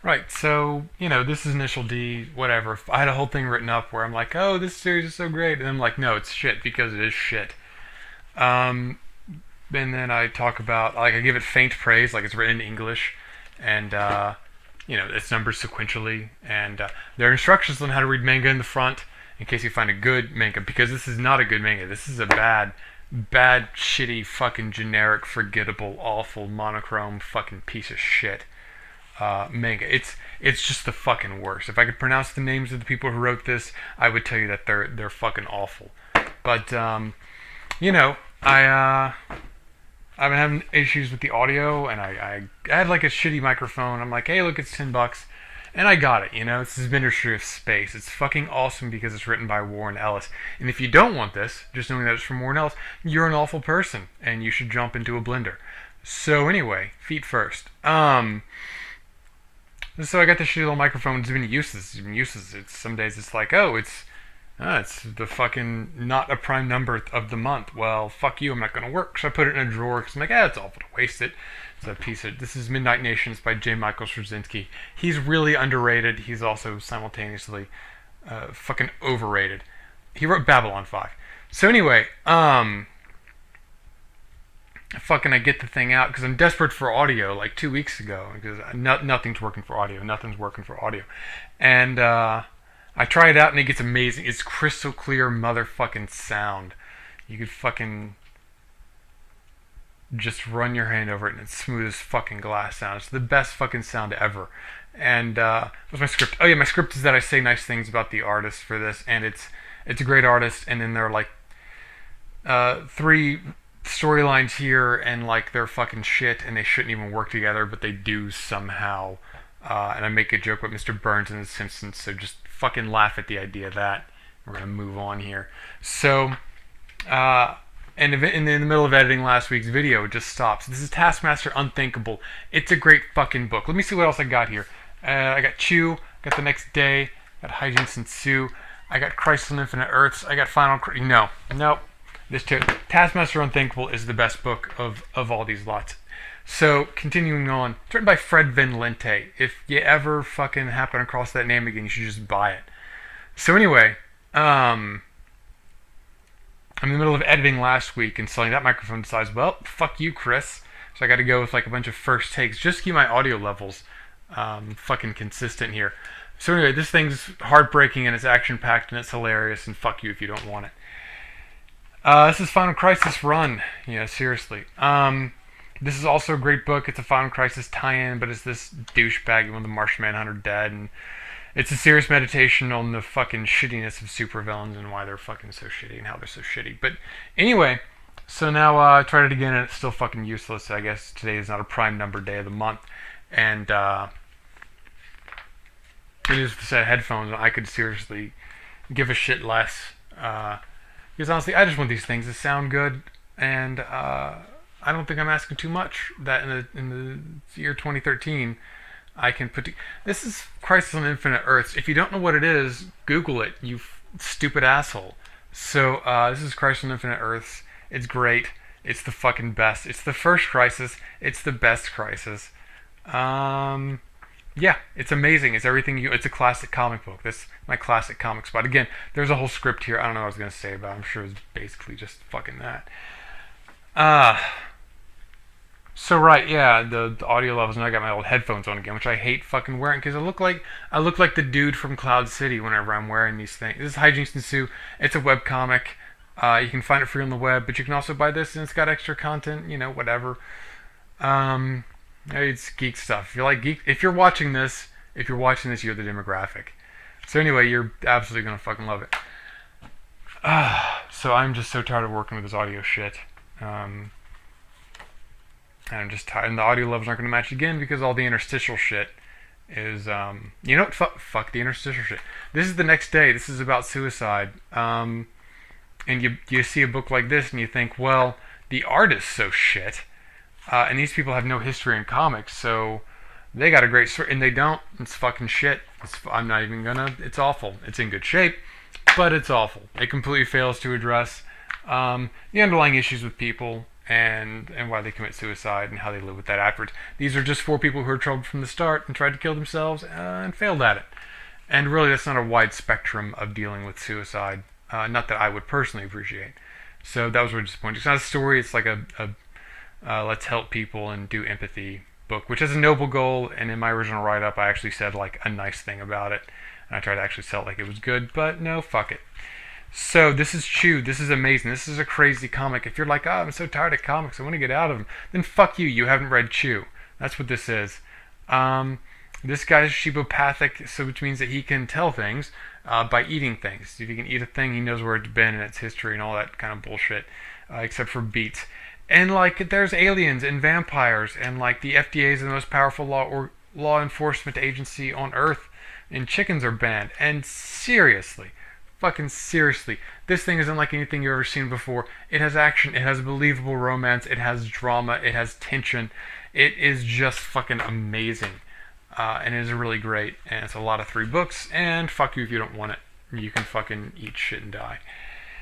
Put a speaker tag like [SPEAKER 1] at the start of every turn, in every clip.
[SPEAKER 1] Right, so, this is Initial D, whatever. I had a whole thing written up where I'm like, oh, this series is so great. And I'm like, no, it's shit because it is shit. Um, and then I talk about, like, I give it faint praise, like it's written in English. And, it's numbered sequentially. And there are instructions on how to read manga in the front in case you find a good manga. Because this is not a good manga. This is a bad, shitty, fucking generic, forgettable, awful, monochrome fucking piece of shit manga. It's just the fucking worst. If I could pronounce the names of the people who wrote this, I would tell you that they're fucking awful. But you know, I I've been having issues with the audio, and I had like a shitty microphone. I'm like, hey, look, it's $10, and I got it. This is Ministry of Space. It's fucking awesome because it's written by Warren Ellis. And if you don't want this, just knowing that it's from Warren Ellis, you're an awful person, and you should jump into a blender. So anyway, feet first. So I got this shitty little microphone. It's been useless. It's been useless. It's some days it's like, oh, it's the fucking not a prime number of the month. Well, fuck you. I'm not gonna work. So I put it in a drawer because I'm like, it's awful to waste it. It's a piece of. This is Midnight Nations by J. Michael Straczynski. He's really underrated. He's also simultaneously fucking overrated. He wrote Babylon 5. So anyway, I get the thing out because I'm desperate for audio like 2 weeks ago because nothing's working for audio. Nothing's working for audio. And I try it out and it gets amazing. It's crystal clear motherfucking sound. You could fucking just run your hand over it and it's smooth as fucking glass sound. It's the best fucking sound ever. And what's my script? Oh yeah, my script is that I say nice things about the artist for this, and it's a great artist. And then there are like three storylines here, and like they're fucking shit, and they shouldn't even work together, but they do somehow. And I make a joke about Mr. Burns and The Simpsons, so just fucking laugh at the idea of that. We're gonna move on here. So, and in the middle of editing last week's video, it just stops. This is Taskmaster Unthinkable. It's a great fucking book. Let me see what else I got here. I got Chew, got The Next Day, got Hijinks Ensue, I got Crisis on Infinite Earths, I got Nope. This too. Taskmaster Unthinkable is the best book of all these lots. So, continuing on, it's written by Fred Van Lente. If you ever fucking happen across that name again, you should just buy it. So anyway, I'm in the middle of editing last week and selling that microphone decides, well, fuck you, Chris. So I got to go with like a bunch of first takes just to keep my audio levels fucking consistent here. So anyway, this thing's heartbreaking and it's action-packed and it's hilarious, and fuck you if you don't want it. This is Final Crisis Run. Yeah, seriously. This is also a great book. It's a Final Crisis tie-in, but it's this douchebag when the Martian Manhunter dead, and it's a serious meditation on the fucking shittiness of supervillains and why they're fucking so shitty and how they're so shitty. But anyway, so now I tried it again and it's still fucking useless. I guess today is not a prime number day of the month, and it is the set of headphones. I could seriously give a shit less. Because honestly, I just want these things to sound good, and I don't think I'm asking too much. That in the year 2013, I can put. This is Crisis on Infinite Earths. If you don't know what it is, Google it. You stupid asshole. So this is Crisis on Infinite Earths. It's great. It's the fucking best. It's the first Crisis. It's the best Crisis. Yeah, it's amazing. It's everything you. It's a classic comic book. This my classic comic spot. Again, there's a whole script here. I don't know what I was gonna say about it. I'm sure it's basically just fucking that. So right, yeah, the audio levels, and I got my old headphones on again, which I hate fucking wearing because I look like the dude from Cloud City whenever I'm wearing these things. This is Hijinks Ensue. It's a webcomic. You can find it free on the web, but you can also buy this and it's got extra content. Whatever. It's geek stuff. If you like geek, if you're watching this, you're the demographic. So anyway, you're absolutely gonna fucking love it. So I'm just so tired of working with this audio shit. And I'm just tired. And the audio levels aren't gonna match again because all the interstitial shit is, fuck the interstitial shit. This is The Next Day. This is about suicide. And you see a book like this and you think, well, the art is so shit. And these people have no history in comics, so they got a great story, and they don't. It's fucking shit. I'm not even gonna. It's awful. It's in good shape, but it's awful. It completely fails to address the underlying issues with people, and why they commit suicide and how they live with that afterwards. These are just four people who are troubled from the start and tried to kill themselves and failed at it. And really, that's not a wide spectrum of dealing with suicide. Not that I would personally appreciate. So that was really disappointing. It's not a story. It's like a let's help people and do empathy book, which is a noble goal. And in my original write-up, I actually said like a nice thing about it. And I tried to actually sell it like it was good, but no, fuck it. So this is Chew. This is amazing. This is a crazy comic. If you're like, oh, I'm so tired of comics, I want to get out of them, then fuck you. You haven't read Chew. That's what this is. This guy's shibopathic, so which means that he can tell things by eating things. If he can eat a thing, he knows where it's been and its history and all that kind of bullshit, except for beats. And like, there's aliens and vampires, and like the FDA is the most powerful law enforcement agency on Earth, and chickens are banned. And seriously, fucking seriously, this thing isn't like anything you've ever seen before. It has action, it has believable romance, it has drama, it has tension. It is just fucking amazing. And it is really great. And it's a lot of 3 books, and fuck you if you don't want it. You can fucking eat shit and die.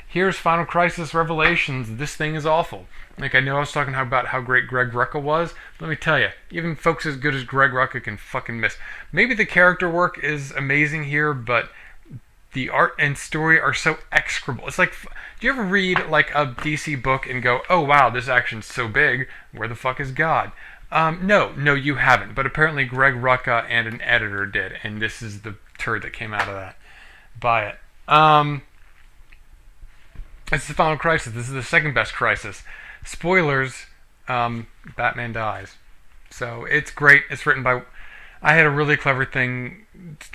[SPEAKER 1] Here's Final Crisis Revelations. This thing is awful. Like, I know I was talking about how great Greg Rucka was. Let me tell you, even folks as good as Greg Rucka can fucking miss. Maybe the character work is amazing here, but the art and story are so execrable. It's like, do you ever read like a DC book and go, oh wow, this action's so big, where the fuck is God? No, you haven't. But apparently Greg Rucka and an editor did, and this is the turd that came out of that. Buy it. It's the Final Crisis. This is the second best Crisis. Spoilers, Batman dies. So it's great. It's written by... I had a really clever thing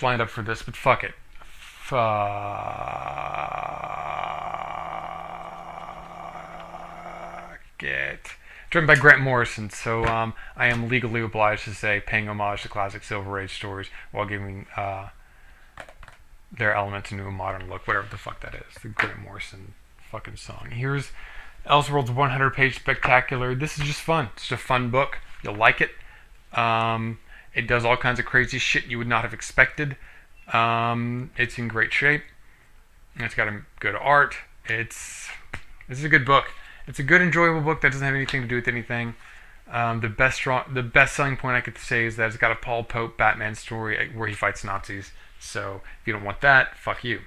[SPEAKER 1] lined up for this, but fuck it. Fuck it. It's written by Grant Morrison, so I am legally obliged to say paying homage to classic Silver Age stories while giving their elements into a modern look, whatever the fuck that is. The Grant Morrison fucking song. Here's Elseworlds 100-page spectacular. This is just fun. It's just a fun book. You'll like it. It does all kinds of crazy shit you would not have expected. It's in great shape. It's got a good art. This is a good book. It's a good, enjoyable book that doesn't have anything to do with anything. The best selling point I could say is that it's got a Paul Pope Batman story where he fights Nazis. So if you don't want that, fuck you.